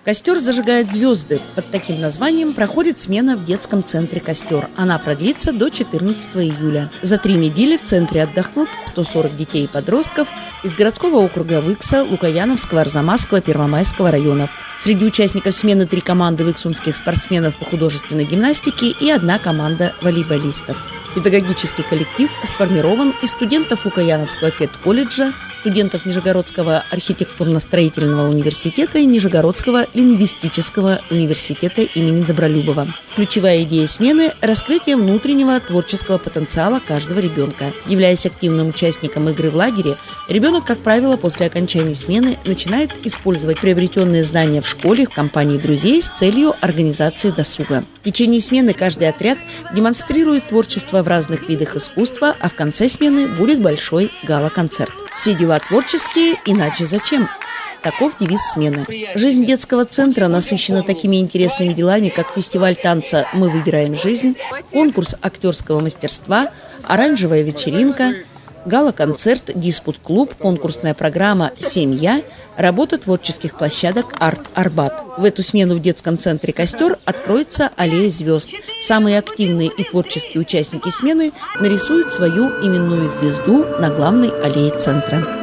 Костер зажигает звезды. Под таким названием проходит смена в детском центре «Костер». Она продлится до 14 июля. За 3 недели в центре отдохнут 140 детей и подростков из городского округа Выкса, Лукояновского, Арзамасского, Первомайского районов. Среди участников смены 3 команды выксунских спортсменов по художественной гимнастике и 1 команда волейболистов. Педагогический коллектив сформирован из студентов Лукояновского педколледжа, студентов Нижегородского архитектурно-строительного университета и Нижегородского лингвистического университета имени Добролюбова. Ключевая идея смены – раскрытие внутреннего творческого потенциала каждого ребенка. Являясь активным участником игры в лагере, ребенок, как правило, после окончания смены начинает использовать приобретенные знания в школе, в компании друзей с целью организации досуга. В течение смены каждый отряд демонстрирует творчество в разных видах искусства, а в конце смены будет большой гала-концерт. Все дела творческие, иначе зачем? Таков девиз смены. Жизнь детского центра насыщена такими интересными делами, как фестиваль танца «Мы выбираем жизнь», конкурс актерского мастерства, оранжевая вечеринка, гала-концерт, диспут-клуб, конкурсная программа «Семья», работа творческих площадок «Арт-Арбат». В эту смену в детском центре «Костер» откроется аллея звезд. Самые активные и творческие участники смены нарисуют свою именную звезду на главной аллее центра.